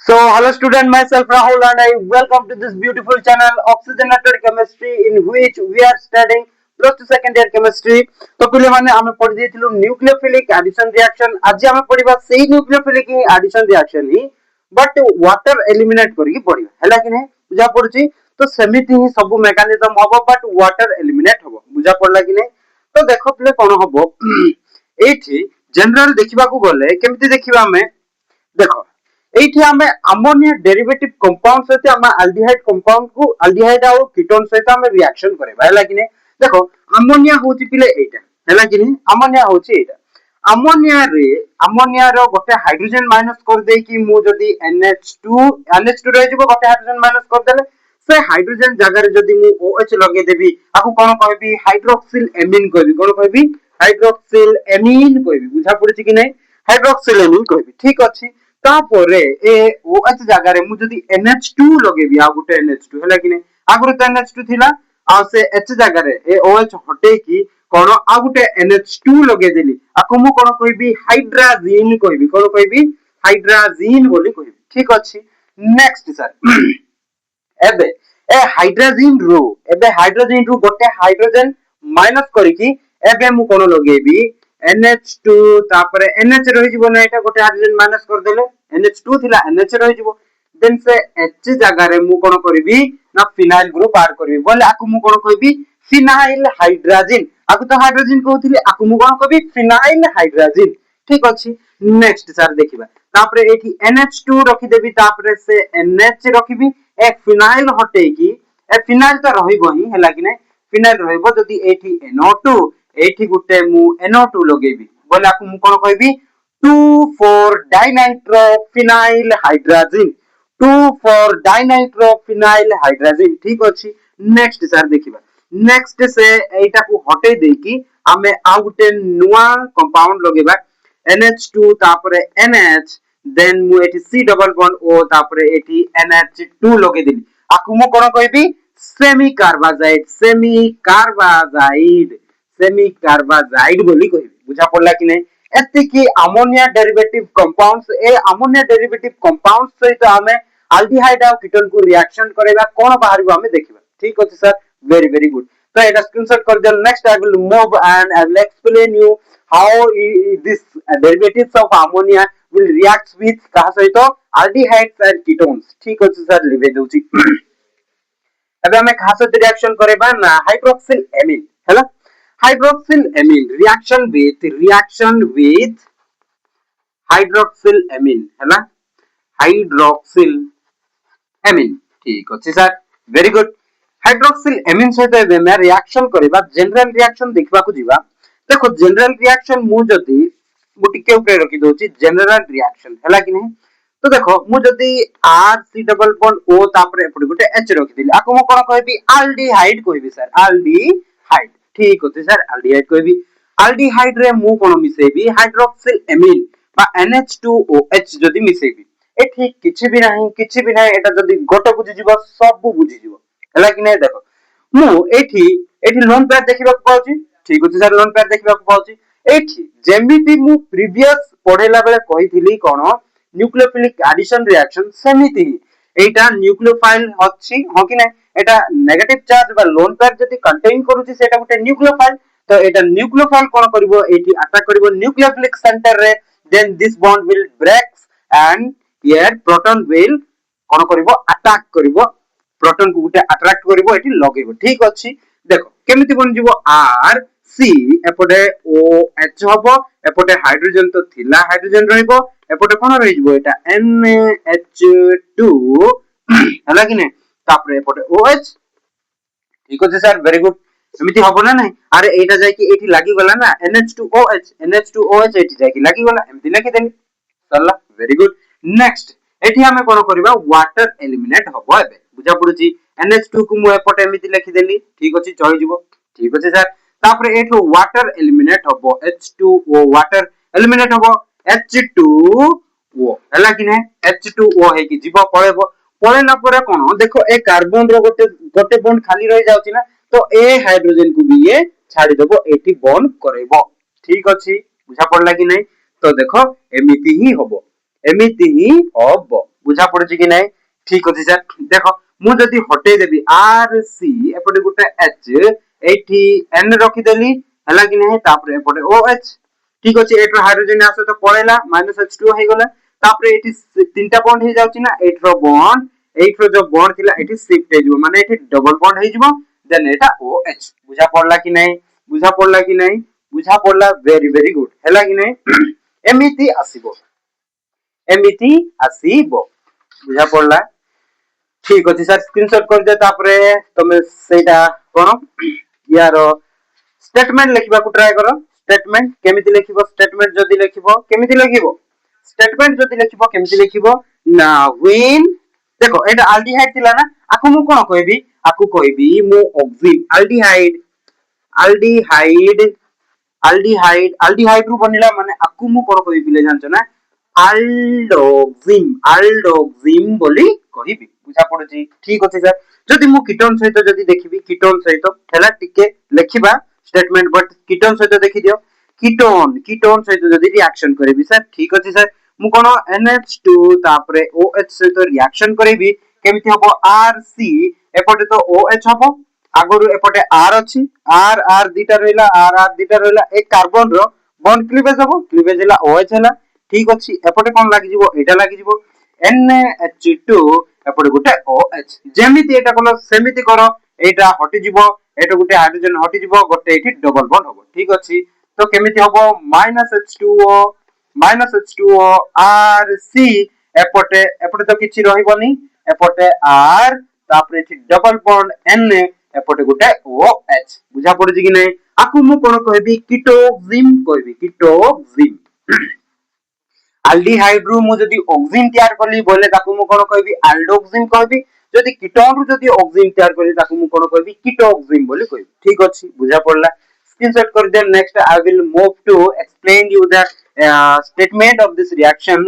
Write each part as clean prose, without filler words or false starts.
So, hello student, myself Rahul and I welcome to this beautiful channel Oxygenated Chemistry in which we are studying close to second year chemistry. तो पिले माने आमे पढ़ी देथिलु nucleophilic addition reaction आज आमे पढ़िबा सेही न्यूक्लियोफिलिक एडिशन रिएक्शन ही बट वाटर एलिमिनेट करके पढ़िबा हैला कि नै बुझा पड़ुची तो सेमिति ही सब मेकानिज्म हबो बट वाटर एलिमिनेट हबो बुझा पड़ला कि नै तो देखो पिले कोन हबो एठी जनरल देखिबा को गले केमिति देखिबा हमें देखो एठी हमें अमोनिया डेरिवेटिव कंपाउंड सहित हम अल्डिहाइड कंपाउंड को अल्डिहाइड और कीटोन सहित हम रिएक्शन करेबा हैला कि नै देखो अमोनिया होची पिले एटा हैला कि नै अमोनिया होची एटा अमोनिया रो गोटे हाइड्रोजन माइनस कर दे कि मु जदी NH2 रह जबो गोटे हाइड्रोजन माइनस कर देले से हाइड्रोजन जगह रे जदी मु OH लगे देबी आकु कोन कहबी हाइड्रोक्सिल एमीन कहबी कोन कहबी हाइड्रोक्सिल एमीन कहबी बुझा पड़छि कि नै हाइड्रोक्सिल एमीन कहबी ठीक अछि तापरे ए OH जगह रे मु जदी NH2 लगेबी आ गुटे NH2 हैला कि नै आगुर त NH2 थिला आ से H जगह रे ए OH हटे की कोन आ गुटे NH2 लगे देली आकु मु कोन कहबी हाइड्राजीन कहबी कोन कहबी हाइड्राजीन बोली कहबी ठीक अछि नेक्स्ट सर एबे हाइड्रोजन रू गोटे हाइड्रोजन माइनस करिकी एबे मु कोन लगेबी NH2 तापरे NH रहि जिवो ना एटा गोटे हाइड्रोजन माइनस कर देले NH2 थिला NH रहि जिवो देन से H जगह रे मु कोन करबी ना फिनाइल ग्रुप ऐड करबी बोले आकु मु कोन कहबी फिनाइल हाइड्रोजन आकु तो हाइड्रोजन कहउथिले आकु मु कोन कहबी फिनाइल हाइड्रोजन ठीक अछि नेक्स्ट सर देखिबा तापरे एठी NH2 रखि देबी तापरे से NH रखिबी ए फिनाइल हटे की ए फिनाइल तो रहिबो ही हैला कि नै फिनाइल रहिबो जदी एठी NO2 एठी गुटे मु NO2 लगेबी बोले आकु मु कोन कहबी 2,4 dinitro phenyl hydrogen 2,4 dinitro phenyl hydrogen ठीक अछि नेक्स्ट सर देखिबा नेक्स्ट से एटा को हटे देकी हमें आ गुटे नुवा कंपाउंड लगेबा NH2 तापरे NH देन मु एठी C डबल बॉन्ड O तापरे एठी NH2 लगे देली आकु मु कोन कहबी सेमी कार्बाजाइड बोली कहबी बुझा पड़ला कि नै एते की अमोनिया डेरिवेटिव कंपाउंड्स ए अमोनिया डेरिवेटिव कंपाउंड्स सहित हमें एल्डिहाइड और कीटोन को रिएक्शन करेगा कोन बाहरबो हमें देखिबा ठीक अछि सर वेरी वेरी गुड तो एटा स्क्रीनशॉट कर दियो next I will move and I will explain you how this derivatives of ammonia will react with कहा सहित aldehydes and ketones ठीक अछि सर लिबे दउची एबे हमें कहा सहित रिएक्शन करेबा ना हाइड्रोक्सिल एमीन हैला hydroxyl amine reaction with hydroxyl amine हैला हाइड्रोक्सिल एमीन ठीक अछि sir very good hydroxyl amine सहित एबे मैं रिएक्शन करेबा जनरल रिएक्शन देखबा को जीवा देखो जनरल रिएक्शन मु जदी मु टिके ऊपर रखि दोची जनरल रिएक्शन हैला कि नै तो देखो मु जदी R C double bond O तापरे एपडी गुटे H रखि दिली आको मु कोन कहबी एल्डिहाइड कहबी सर एल्डिहाइड ठीक होते सर एल्डिहाइड कहबी एल्डिहाइड रे मु कोन मिसेबी हाइड्रोक्सिल एमीन बा NH2OH जदी मिसेबी ए ठीक किछि भी नाही एटा जदी गोटे बुझी जिवो सब बुझी जिवो हैला कि नै देखो मु एठी लोन पैड देखिबा पाउची ठीक अछि सर लोन पैड देखिबा पाउची एठी जेमिति मु प्रीवियस पढेला बेले कहिथिली कोन न्यूक्लियोफिलिक एडिशन रिएक्शन सेमिति एटा न्यूक्लियोफाइल अछि हो कि नै एटा नेगेटिव चार्ज बा लोन पैड जदी कंटेन करूची सेटा गुटे न्यूक्लियोफाइल तो एटा न्यूक्लियोफाइल कोन करिवो एठी अटैक करिवो न्यूक्लियोफिलिक सेंटर रे then this bond will breaks and here proton will कोन करिवो अटैक करिवो प्रोटॉन को गुटे अट्रैक्ट करिवो एठी लगेबो ठीक अछि देखो केमिति बन जिवो R C एपटे OH हबो एपटे हाइड्रोजन तो थिला हाइड्रोजन रहइबो एपटे कोन रहि जिवो एटा NH2 हला कि नै तापरे एपटे OH ठीक अछि सर वेरी गुड एमिति हबो ना नै अरे एटा जाय कि एठी लागि गला ना NH2OH एठी जाय कि लागि गला एमिति लिखि देली सरला वेरी गुड नेक्स्ट एठी हमें कोन करबा वाटर एलिमिनेट हबो एबे बुझा पडुची NH2 को मु एपटे एमिति लिखि देली ठीक अछि चली जिवो ठीक अछि सर तापरे एठो वाटर एलिमिनेट हबो H2O वाटर एलिमिनेट हबो H2O हला कि नै H2O हे कि जीव पळेबो पळेला परे कोन देखो ए कार्बन रो गोटे बॉन्ड खाली रहि जाउची ना तो ए हाइड्रोजन को भी ये छाडी देबो एठी बॉन्ड करेबो ठीक अछि बुझा पड़ला कि नै तो देखो एमिति ही हबो बुझा पड़ुची कि नहीं ठीक अछि सर देखो मु जदी हटे देबी आर सी एपटे गुटे एच एठी एन रखी देली हला कि नहीं तापर एपटे ओ एच ठीक अछि एटर हाइड्रोजन आसे तो पळेला -H2 हे गला तापर एठी तीनटा बॉन्ड हे जाउची ना एठरो बॉन्ड एठरो जो बॉन्ड थिला एठी शिफ्ट हे जिवो माने एठी डबल बॉन्ड हे जिवो देन एटा OH बुझा पड़ला कि नहीं बुझा पड़ला कि नहीं बुझा पड़ला वेरी गुड हला कि नहीं एमिति आसीबो बुझा पड़ला ठीक अछि सर स्क्रीनशॉट कर दे तापरे तमे सेटा कोन यार स्टेटमेंट लिखबा को ट्राई करो स्टेटमेंट केमिति लिखिबो स्टेटमेंट जदी लिखिबो केमिति लिखिबो स्टेटमेंट जदी लिखिबो केमिति लिखिबो ना व्हेन देखो एटा अल्डिहाइड थिला ना आकु मु कोन कहबी आकु कहबी मु ऑक्सिन अल्डिहाइड अल्डिहाइड रु बनिला माने आकु मु कोन कहबी बिले जानछो ना अल्डोक्सिम बोली कहबी बुझा पड़ुची ठीक अछि सर जदी मु कीटोन सहित जदी देखिबी कीटोन सहित हेला टिके लिखिबा स्टेटमेंट बट कीटोन सहित देखि दियो कीटोन सहित जदी रिएक्शन करेबी सर ठीक अछि सर मु कोन NH2 तापरे OH सहित रिएक्शन करेबी केमिति हबो RC एपटे तो OH हबो आगरु एपटे R अछि R दीटा रहला एक कार्बन रो बॉन्ड क्लीवेज हबो क्लीवेज हला OH हला ठीक अछि एपटे कोन लागि जिवो एटा लागि जिवो NH2 एपटे गुटे OH जेमिति एटा कोन सेमिति करो एटा हटि जिवो एटा गुटे हाइड्रोजन हटि जिवो गुटे एठी डबल बॉन्ड हबो ठीक अछि तो केमिति हबो -H2O RC एपटे तो किछि रहिबोनी एपटे R तापरे एठी डबल बॉन्ड N एपटे गुटे OH बुझा पड़ुची कि नै आकु मु कोन कहबी कीटोक्सिम अल्डिहाइड रु मु जदी ऑक्सिन तयार करली बोले ताकु मु कोन कहबी अल्डोक्सिम कहबी जदी कीटोन रु जदी ऑक्सिन तयार करली ताकु मु कोन कहबी कीटोक्सिम बोली कहबी ठीक अछि बुझा पड़ला स्क्रीनशॉट कर दे next I will move to explain you the statement of this reaction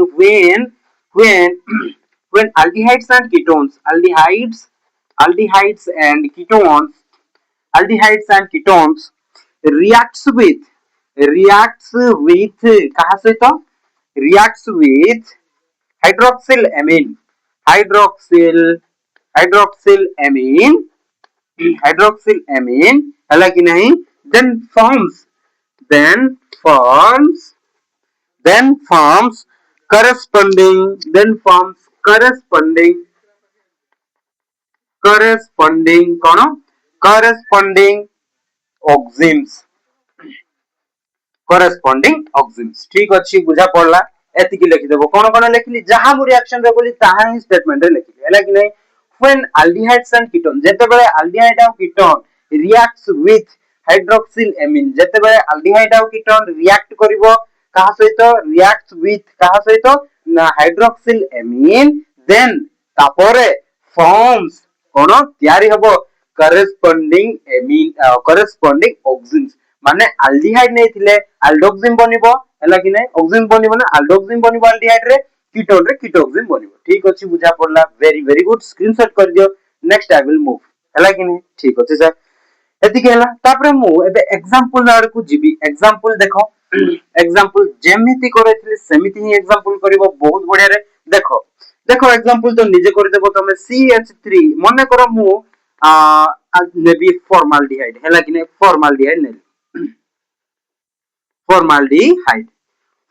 when aldehydes and ketones aldehydes and ketones reacts with कहा सहित reacts with hydroxylamine hydroxylamine हला कि नहीं then forms corresponding कोन corresponding oximes ठीक अछि बुझा पड़ला एति की लिखि देबो कोन कोन लिखली जहां मु रिएक्शन रे बोली ताहा ही स्टेटमेंट रे लिखली हला कि नहीं when aldehydes and ketones जेते बेले aldehyde और ketone reacts with hydroxylamine जेते बेले aldehyde और ketone react करिवो कहा सहित reacts with कहा सहित ना hydroxylamine then तापरे forms कोन तयारी हबो corresponding oximes माने aldehyde नै थिले aldoxim बनिबो हला कि नै oxim बनिबो ना aldoxim बनिबो aldehyde रे कीटोन रे कीटोक्सिम बनिबो ठीक अछि बुझा पड़ला वेरी गुड स्क्रीनशॉट कर दियो नेक्स्ट आई विल मूव हला कि नै ठीक अछि सर एति केला तापरे मु एबे एग्जांपल आड़ को जीबी एग्जांपल देखो एग्जांपल जेमिति करैथिले सेमिति ही एग्जांपल करिवो बहुत बढ़िया रे देखो एग्जांपल तो निजे कर देबो तमे CH3 मने करो मु नेबी फॉर्माल्डिहाइड हला कि नै फॉर्माल्डिहाइड नै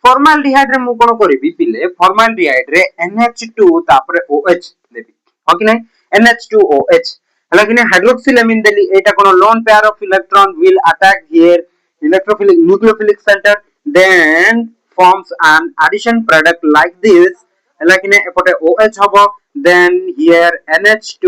फॉर्माल्डिहाइड रे मु कोन करिवि पिले फॉर्माल्डिहाइड रे NH2 तापरे OH देबी हो कि नै NH2OH हला कि नै हाइड्रोक्सिलामिन देली एटा कोन lone pair of electron will attack here electrophilic nucleophilic center then forms an addition product like this हला कि नै एपटे OH हबो then here NH2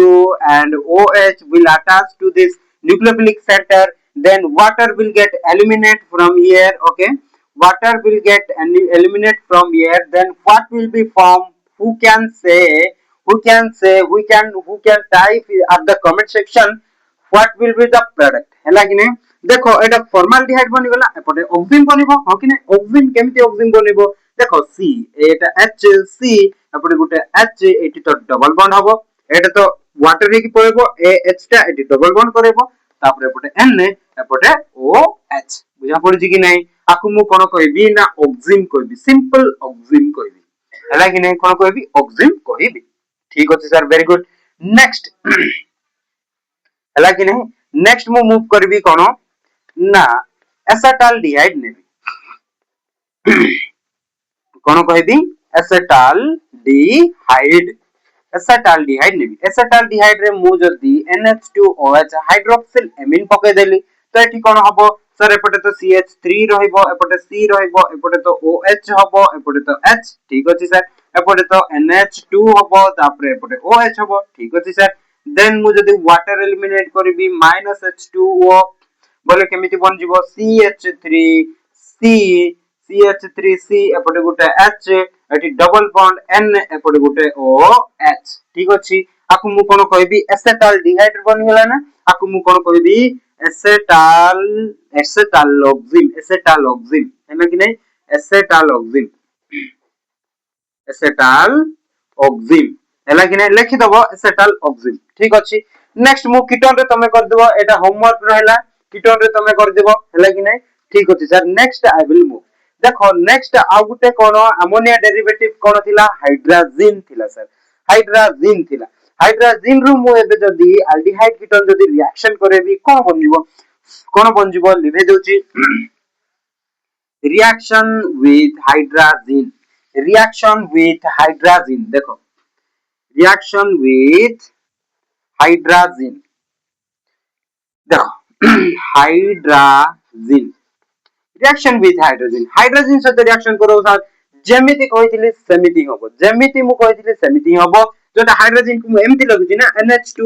and OH will attach to this nucleophilic center then water will get eliminated from here okay water will get eliminated from here then what will be formed who can type at the comment section what will be the product हला कि नै देखो एटा formaldehyde बनि गला एपटे auxin बनिबो हो कि नै auxin केमिति ऑक्सिन बनिबो देखो C एटा HC एपटे गुटे H एटी तो डबल बॉन्ड हबो एटा तो वाटर रे की पळेबो H टा एटी डबल बॉन्ड करेबो तापरे एपटे N एपटे OH बुझा पड़छि कि नै आकु मु कोन कहबी ना ऑक्सिन कहबी सिंपल ऑक्सिन कहबी हैला कि नहीं कोन कहबी ऑक्सिन कहबी ठीक अछि सर वेरी गुड नेक्स्ट हैला कि नहीं नेक्स्ट मु मूव करबी कोन ना एसिटाल्डिहाइड नेबी कोन कहबी एसिटाल्डिहाइड एसिटाल्डिहाइड नेबी एसिटाल्डिहाइड रे मु जदी NH2OH हाइड्रोक्सिल एमिन पके देली तो एठी कोन हबो सर एपटे तो CH3 रहिबो एपटे C रहिबो एपटे तो OH हबो एपटे तो H ठीक अछि सर एपटे तो NH2 हबो तापरे एपटे OH हबो ठीक अछि सर देन मु जदी वाटर एलिमिनेट करबी -H2O बोले केमिति बन जिवो CH3 C CH3C एपटे गुटे H eighty double bond N एपटे गुटे OH ठीक अछि आकु मु कोन कहबी एसिटाल्डिहाइड बन गेला ना आकु मु कोन कहबी एसिटालोक्सिन हैना कि नहीं एसिटालोक्सिन हैला कि नहीं लिखि दबो एसिटालोक्सिन ठीक अछि नेक्स्ट मु कीटोन रे तमे कर देबो एटा होमवर्क रहला कीटोन रे तमे कर देबो हैला कि नहीं ठीक अछि sir next I will move देखो नेक्स्ट आ गुटे कोन अमोनिया डेरिवेटिव कोन थिला हाइड्रोजन थिला सर हाइड्रोजन थिला हाइड्रोजन रु मु एबे जदी एल्डिहाइड कीटोन जदी रिएक्शन करेबी कोन बनजिवो लिभे दोची रिएक्शन विथ हाइड्रोजन देखो रिएक्शन विथ हाइड्रोजन देखो hydrogen reaction with hydrogen hydrogen से रिएक्शन करो सर जेमिति कहिथिले सेमिति हबो जेमिति मु कहिथिले सेमिति हबो जोटा हाइड्रोजन को एमिति लगुची ना NH2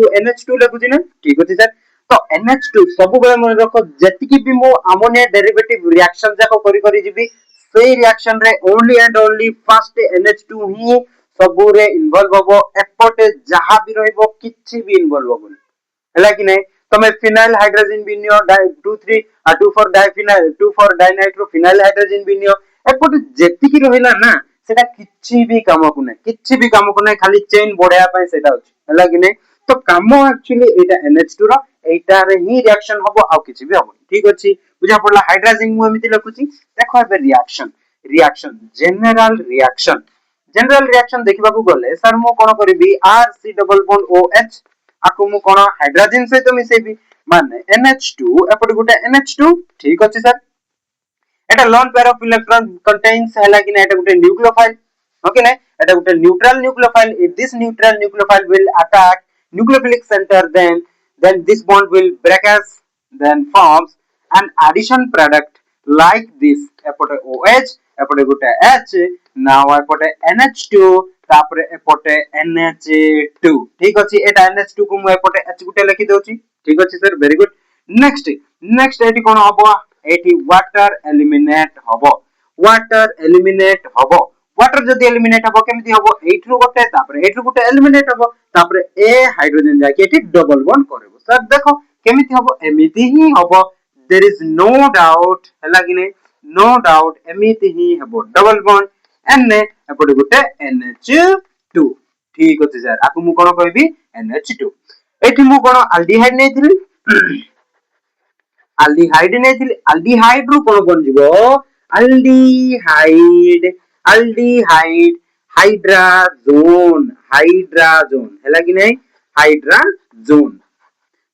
लगुची ना ठीक अछि सर तो NH2 सब बेले मन रखो जतिकी भी मु अमोनिया डेरिवेटिव रिएक्शन जाको करी करी जिबी सेही रिएक्शन रे only and only first NH2 ही सबु रे इन्वॉल्व हबो एपटे जहां भी रहइबो किछि भी इन्वॉल्व हबो हैला कि नहीं तमे फिनाइल हाइड्रोजन बिनियो 2 four diphenyl 2 four dinitro phenyl hydrogen बिनियो एपटे जेतिकी रहिला ना सेटा किछि भी काम को नै खाली चेन बढ़ाया पय सेटा अछि हैला कि नहीं तो काम एक्चुअली एटा NH2 रो एटा रे ही रिएक्शन हबो आ किछि भी हबो ठीक अछि बुझा पड़ला हाइड्रोजन मु एमिति लखुची देखो एबे रिएक्शन जनरल रिएक्शन देखिबा को गले सर मु कोन करबी RC डबल बॉन्ड OH आकु मु कोन हाइड्रोजन से तो मिसेबी माने NH2 एपटे गुटे NH2 ठीक अछि sir Etah loan pair of electron contains हैला कि एटा गुटे न्यूक्लियोफाइल ओके ना एटा गुटे neutral nucleophile if this neutral nucleophile will attack nucleophilic center then this bond will break as then forms an addition product like this एपटे OH एपटे Gute H now एपटे NH2 तापरे एपटे NH2 ठीक अछि एटा NH2 को मु एपटे H गुटे लिखि दोची ठीक अछि sir very good next एटी कोन हबो एटी वाटर एलिमिनेट हबो वाटर जदी एलिमिनेट हबो केमिति हबो एठरु गुटे एलिमिनेट हबो तापरे ए हाइड्रोजन जाके एटी डबल बॉन्ड करबो सर देखो केमिति हबो एमिति ही हबो देयर इज नो डाउट हैला कि नै नो डाउट एमिति ही हबो डबल बॉन्ड एन एपटे गुटे NH2 ठीक अछि सर आकु मु कोन कहबी NH2 एठी मु कोन एल्डिहाइड नेथिली एल्डिहाइड रु कोन बन जिवो एल्डिहाइड हाइड्रोजन हैला कि नै हाइड्रोजन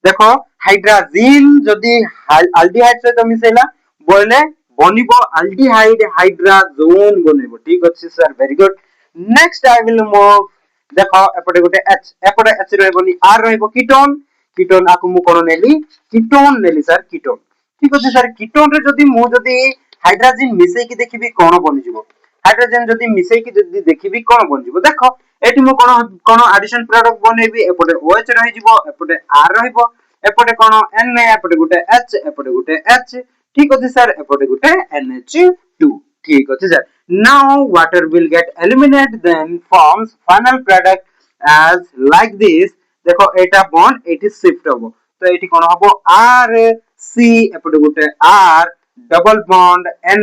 देखो हाइड्रोजन जदी एल्डिहाइड से तो मिसेला बोले बनिबो एल्डिहाइड हाइड्रोजन बनिबो ठीक अछि sir very good next I will move देखो एपटे गुटे H रहबोनी R रहबो कीटोन आकु मु कोन नेली सर कीटोन ठीक अछि सर कीटोन रे जदी हाइड्रोजन मिसै कि देखिबी कोन बनि जिवो हाइड्रोजन जदी मिसै कि जदी देखिबी कोन बनि जिवो देखो एठी मु कोन एडिशन प्रोडक्ट बनेबी एपटे OH रहि जिवो एपटे R रहइबो एपटे कोन Na एपटे गुटे H ठीक अछि सर एपटे गुटे NH2 ठीक अछि sir now water will get eliminated then forms final product as like this देखो एटा बॉन्ड एटी शिफ्ट हबो तो एटी कोन हबो R C एपटे गुटे R double bond N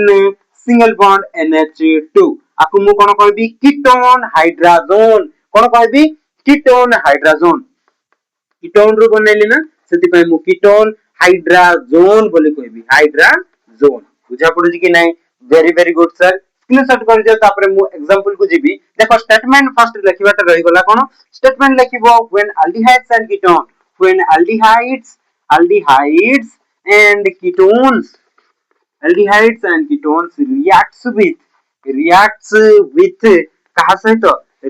single bond NH2 आकु मु कोन कहबी कीटोन हाइड्रोजन कोन कहबी कीटोन हाइड्रोजन कीटोन रो बनेली ना सेति पय मु कीटोन हाइड्रोजन बोली कहबी हाइड्रोजन बुझा पड़ुजी कि नै वेरी गुड सर स्क्रीनशॉट कर दियो तापर मु एग्जांपल को जीबी देखो स्टेटमेंट फर्स्ट लिखिबाटा रही गला कोन स्टेटमेंट लिखिबो when aldehydes and ketones when aldehydes and ketones reacts with कहा सहित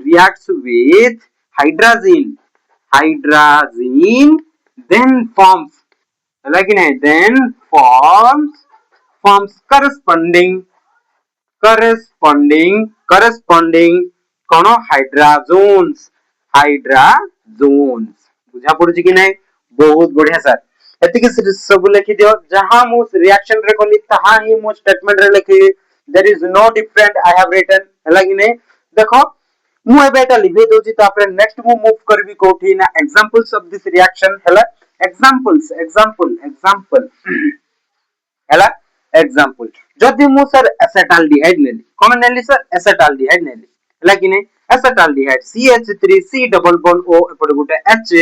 reacts with hydrazine then forms corresponding कौन हाइड्राजोन्स बुझा पड़ुची कि नहीं बहुत बढ़िया सर एतिके सब लिखि दियो जहां मु रिएक्शन रे कोली तहा ही मु स्टेटमेंट रे लिखि there is no different I have written हला कि नहीं देखो मु एबे एटा लिखि दोची तापर नेक्स्ट मु मूव करबी कोठी ना एग्जांपल्स ऑफ दिस रिएक्शन हला एग्जांपल हला एग्जांपल जदि मु सर एसिटाल्डिहाइड नेली कोन नेली सर एसिटाल्डिहाइड नेली हला कि नहीं acetaldehyde CH3C double bond O एपड गुटे H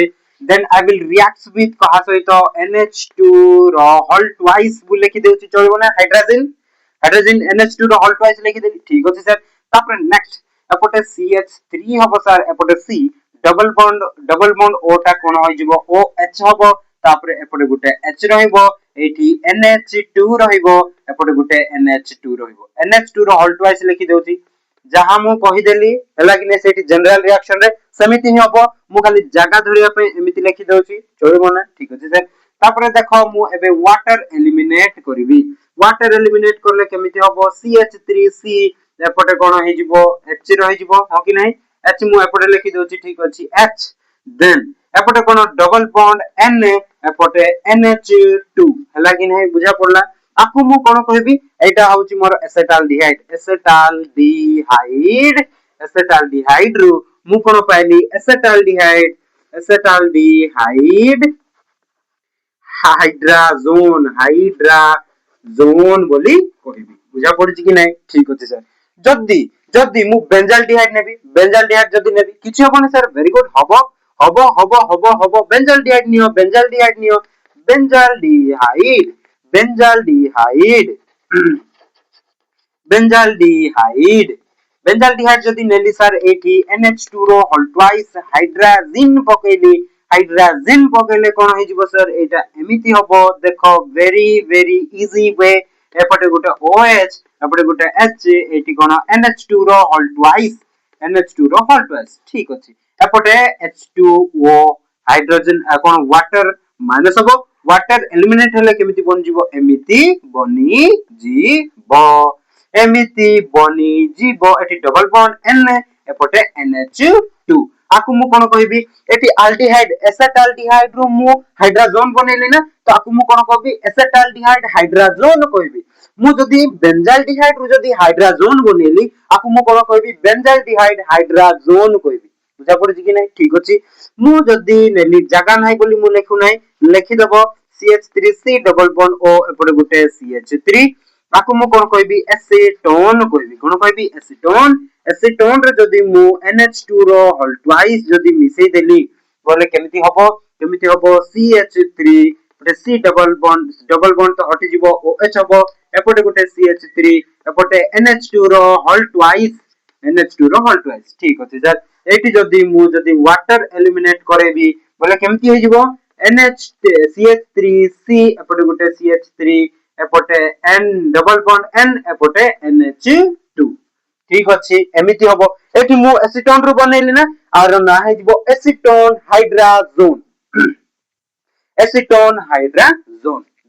then I will react with कहा सहित NH2 रो होल ट्वाइस बु लिखि देउची चलबो ना हाइड्रोजन NH2 रो होल ट्वाइस लिखि देली ठीक अछि सर तापर नेक्स्ट एपटे CH3 हबो सर एपटे C डबल बॉन्ड O टा कोन होई जिवो OH हबो तापर एपटे गुटे H रहइबो एठी NH2 रहइबो एपटे गुटे NH2 रहइबो NH2 रो होल ट्वाइस लिखि देउची जहां मु कहि देली हला कि ने सेठी जनरल रिएक्शन रे समिति ही हबो मु खाली जगह धरिया पे एमिति लिखि दउची चलबो ना ठीक अछि सर तापर देखो मु एबे वाटर एलिमिनेट करले केमिति हबो CH3C एपटे कोन हे जिवो H रहि जिवो हो कि नहीं H मु एपटे लिखि दउची ठीक अछि H देन एपटे कोन डबल बॉन्ड N एपटे NH2 हला कि नहीं बुझा पड़ला आपको मु कोन कहबी एटा होची मोर एसिटाल्डिहाइड रु मु कोन पाइली एसिटाल्डिहाइड हाइड्राजोन बोली कहबी बुझा पड़छि कि नहीं ठीक अछि सर जदी मु बेंजाल्डिहाइड जदी नेबी किछि होबो सर वेरी गुड हबो बेंजाल्डिहाइड नियो बेंजाल्डिहाइड जदी नेली सर एठी NH2 रो होल ट्वाइस हाइड्रोजन पकेले कोन हे जिवो सर एटा एमिति हबो देखो वेरी इजी वे एपटे गुटे OH एपटे गुटे H एठी कोन NH2 रो होल ट्वाइस ठीक अछि एपटे H2O हाइड्रोजन कोन वाटर माइनस हबो वाटर एलिमिनेट हेले केमिति बन जिवो एमिति बनी जीवो eighty double bond N एपटे NH2 आकु मु कोन कहबी एटी एल्डिहाइड एसिटाल्डिहाइड रु मु हाइड्रोजन बनेली ना तो आकु मु कोन कहबी एसिटाल्डिहाइड हाइड्रोजन कहबी मु जदी बेंजाल्डिहाइड रु जदी हाइड्रोजन बनेली आकु मु कोन कहबी बेंजाल्डिहाइड हाइड्रोजन कहबी बुझा पड़छि कि नै ठीक अछि मु जदी नेली जगह नै बोली मु लेखु नै लेखि दबो CH3C डबल बॉन्ड O एपटे गुटे CH3 आकु मु कोन कहबी एसीटोन कहबी एसीटोन रे जदी मु NH2 रो होल ट्वाइस जदी मिसै देली बोले केमिति हबो CH3 एपटे C डबल बॉन्ड तो हटि जिवो OH हबो एपटे गुटे CH3 एपटे NH2 रो होल ट्वाइस ठीक अछि सर एटी जदी मु जदी वाटर एलिमिनेट करेबी बोले केमिति हे जिवो CH3C एपटे गुटे CH3 एपटे N double bond N एपटे NH2 ठीक अछि एमिति हबो एटी मु एसीटोन रु बनेली ना आर ना हे जिवो एसीटोन हाइड्राजोन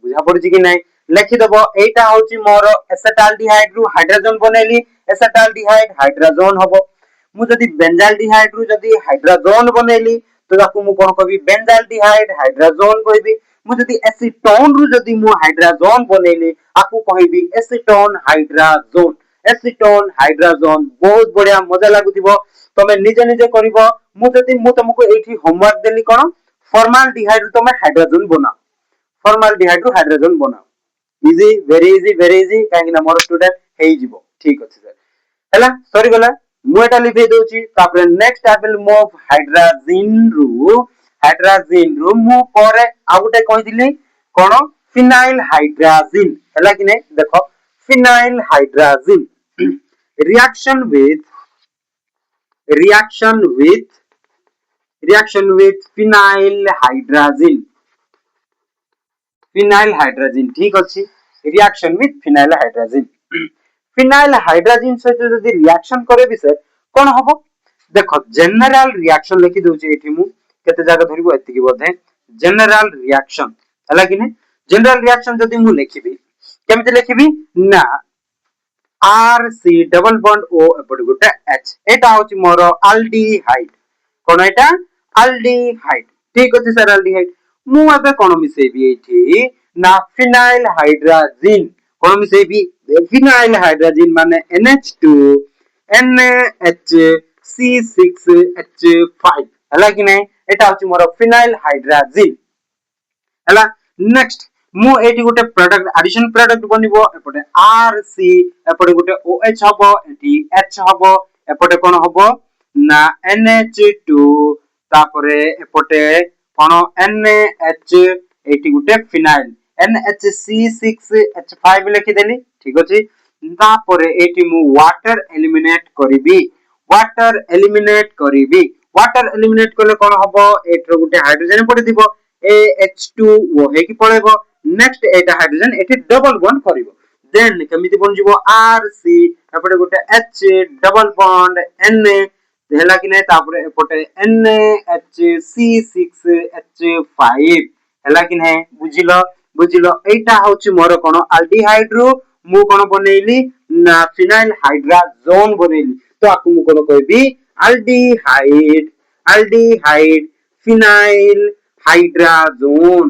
बुझा पड़छि कि नै लेखि दबो एटा होची मोर एसिटाल्डिहाइड रु हाइड्रोजन बनेली एसिटाल्डिहाइड हाइड्रोजन हबो मु जदी बेंजाल्डिहाइड रु जदी हाइड्रोजन बनेली तो ताकू मु कोन कहबी बेंजाल्डिहाइड हाइड्रोजन कहबी मु जदी एसीटोन रु जदी मु हाइड्रोजन बनेली आकू कहबी एसीटोन हाइड्रोजन बहुत बढ़िया मजा लागुतिबो तमे निजे करिवो मु तुमको एठी होमवर्क देली कोन फॉर्माल्डिहाइड रु तमे हाइड्रोजन बनाओ इजी वेरी इजी काहे ना मोर स्टूडेंट हेई जिवो ठीक अछि सर हला सॉरी गला मु एटा लिखि दोची तापर next I will move hydrogen रु मु परे आ गुटे कहि दिली कोन फिनाइल हाइड्रोजन हला कि नै देखो phenyl hydrogen reaction with reaction with reaction with phenyl hydrazine ठीक अच्छी reaction with phenyl hydrazine phenyl hydrazine सहित जदि reaction करे विषय कौन हबो देखो general reaction लिखि दउची एठी मु केते जागा धरिबो एतिकी बोधे general reaction हला कि ने general reaction जदि मु लिखिबी केमिति लिखिबी ना R C double bond O एपटे गोटे H एटा होची मोर aldehyde कोन एटा aldehyde ठीक अछि सर aldehyde मु एबे कोन मिसेबी एठी ना phenyl hydrazine कोन मिसेबी phenyl hydrazine माने NH2 NaHC6H5 हला कि नै एटा होची मोर phenyl hydrazine हला नेक्स्ट मु एटी गोटे प्रोडक्ट एडिशन प्रोडक्ट बनिबो एपटे आर सी एपटे गोटे ओएच हबो एटी एच हबो एपटे कोन हबो ना NH2 तापरे एपटे कोन NH एटी गोटे फिनाइल NHC6H5 लिखि देली ठीक अछि तापरे एटी मु वाटर एलिमिनेट करले कोन हबो एटर गोटे हाइड्रोजन पडि दिबो AH2O हे कि पळेबो नेक्स्ट एटा हाइड्रोजन एठी डबल बॉन्ड करिवो देन केमिति बन जिवो RC एपटे गोटे H डबल बॉन्ड Na हेला कि नै तापरे एपटे NaHC6H5 हेला कि नै बुझिलो एटा होची मोर कोन एल्डिहाइड रु मु कोन बनेइली ना फिनाइल हाइड्राजोन बनेइली तो आकु मु कोन कहबी एल्डिहाइड फिनाइल हाइड्राजोन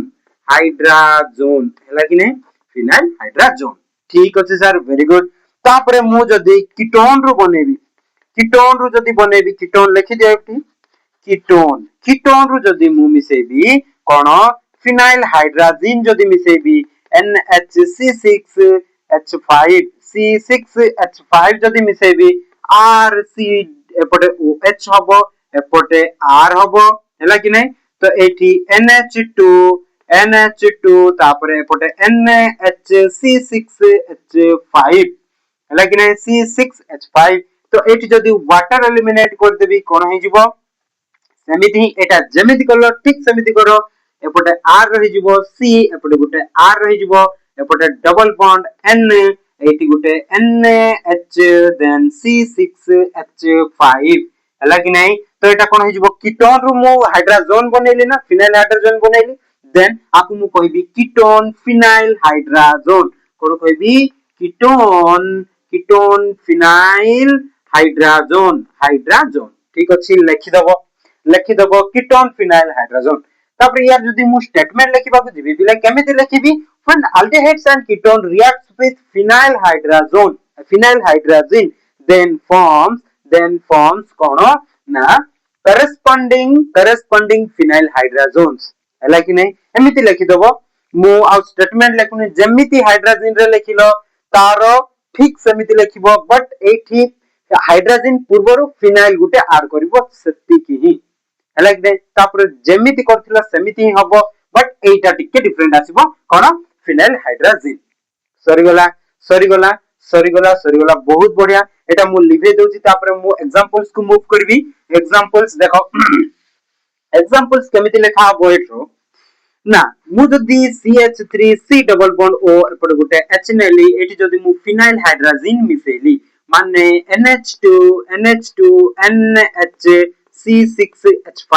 हैला कि नै फिनाइल हाइड्राजोन ठीक अछि सर वेरी गुड तापरे मु जदी कीटोन रु बनेबी कीटोन लिखि दियौ कीटोन रु जदी मु मिसेबी कोन फिनाइल हाइड्राजिन जदी मिसेबी NHC6H5 जदी मिसेबी RC एपटे OH हबो एपटे R हबो हैला कि नै तो एठी NH2 तापरे एपटे NaHC6H5 हैला कि नै C6H5 तो एठी जदी वाटर एलिमिनेट कर देबी कोन हे जिवो सेमिति एटा जेमिति करलो ठीक सेमिति करो एपटे R रहि जिवो C एपटे गोटे R रहि जिवो एपटे डबल बॉन्ड N एठी गोटे NaH देन C6H5 हैला कि नै तो एटा कोन हे जिवो कीटोन रु मु हाइड्रोजन बनेली ना फिनाइल हाइड्रोजन बनेली देन आपु मु कहबी कीटोन फिनाइल हाइड्रोजन कोन कहबी कीटोन फिनाइल हाइड्रोजन ठीक अछि लिखि दबो कीटोन फिनाइल हाइड्रोजन तापर यार जदी मु स्टेटमेंट लिखिबा को दिबी बिला केमिति लिखिबी when aldehydes and ketone reacts with phenyl hydrazine then forms कोन ना corresponding phenyl hydrogens हैला कि नै एमिति लिखि दबो मु आ स्टेटमेंट लिखुनी जेमिति हाइड्रोजन रे लिखिलो तारो ठीक सेमिति लिखिबो बट एठी हाइड्रोजन पूर्वरु फिनाइल गुटे ऐड करिवो सेति कि ही हैला कि नै तापर जेमिति करथिला सेमिति ही हबो बट एटा टिके डिफरेंट आसीबो कोन फिनाइल हाइड्रोजन सरीगला बहुत बढ़िया एटा मु लिखे दोची तापर मु एग्जांपल्स को मूव करबी एग्जांपल्स देखो एग्जांपल्स केमिति लेखा हबो एठो ना मु जदी CH3C डबल बॉन्ड O एपटे गुटे H नेली एठी जदी मु फिनाइल हाइड्रोजन मिसेली माने NH2 NH6H5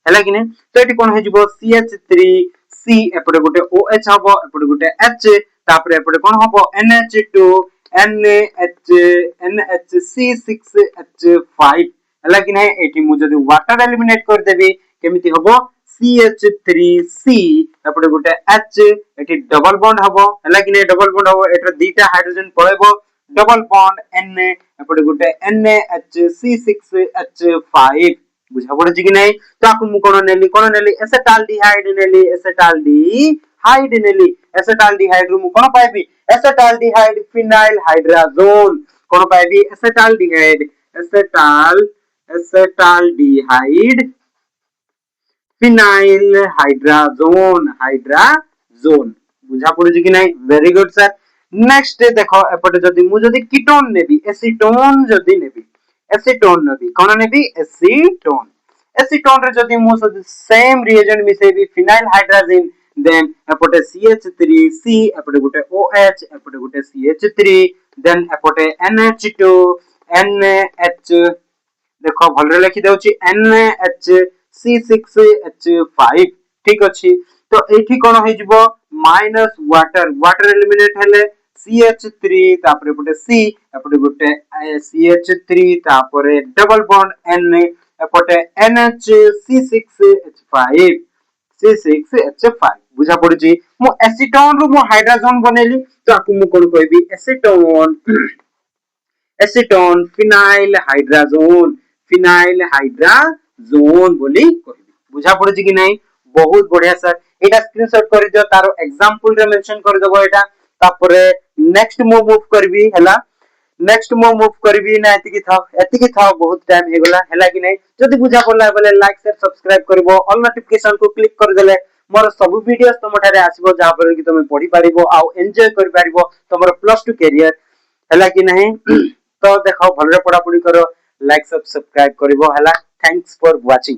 हैला कि नै तो एठी कोन हे जिवो CH3C एपटे गुटे OH हबो एपटे गुटे H तापर एपटे कोन हबो NH2 NHC6H5 हैला कि नै एठी मु जदी वाटर एलिमिनेट कर देबी केमिति हबो CH3C एपटे गुटे H एठी डबल बॉन्ड हबो हैला कि नै डबल बॉन्ड हबो एटर दुईटा हाइड्रोजन पळेबो डबल बॉन्ड Na एपटे गुटे NaHC6H5 बुझा पड़छि कि नै तो आपु मु कोन नेली एसिटाल्डिहाइड रु मु कोन पाइबी एसिटाल्डिहाइड फिनाइल हाइड्रोजन कोन पाइबी एसिटाल्डिहाइड फिनाइल हाइड्रोजन बुझा पड़छि कि नै वेरी गुड सर नेक्स्ट देखो एपटे जदी मु जदी कीटोन नेबी एसीटोन जदी नेबी एसीटोन नेबी कोन नेबी एसीटोन एसीटोन रे जदी मु सेम रिएजेंट मिसेबी फिनाइल हाइड्रोजन देन एपटे CH3C एपटे गुटे OH एपटे गुटे CH3 देन एपटे NH2 NH देखो भलरे लिखि देउची NHC6H5 ठीक अछि तो एठी कोन होई जिवो माइनस वाटर वाटर एलिमिनेट हेले CH3 तापरे गुटे C एपटे गुटे CH3 तापरे double bond N एपटे NHC6H5 C6H5 बुझा पड़ुची मु एसीटोन रु मु हाइड्रोजन बनेली तो आपु मु कोन कहबी एसीटोन फिनाइल हाइड्राजोन बोली कहबी बुझा पड़ुची कि नहीं बहुत बढ़िया सर एटा स्क्रीनशॉट कर दियो तारो एग्जांपल रे मेंशन कर देबो एटा तापरे नेक्स्ट मु मूव करबी हैला नेक्स्ट मु मूव करबी ना एतिकी था बहुत टाइम हे गला हैला कि नहीं जदी बुझा पड़ला बोले लाइक शेयर सब्सक्राइब करबो ऑल नोटिफिकेशन को क्लिक कर देले मोर सब वीडियोस तुम ठारे आसीबो जा पर कि तुम पढी पारिबो आ एन्जॉय कर पारिबो तमरो प्लस 2 करियर हैला कि नहीं तो देखो भलरे पढा पढी करो लाइक सब्सक्राइब करबो हैला थैंक्स फॉर वाचिंग।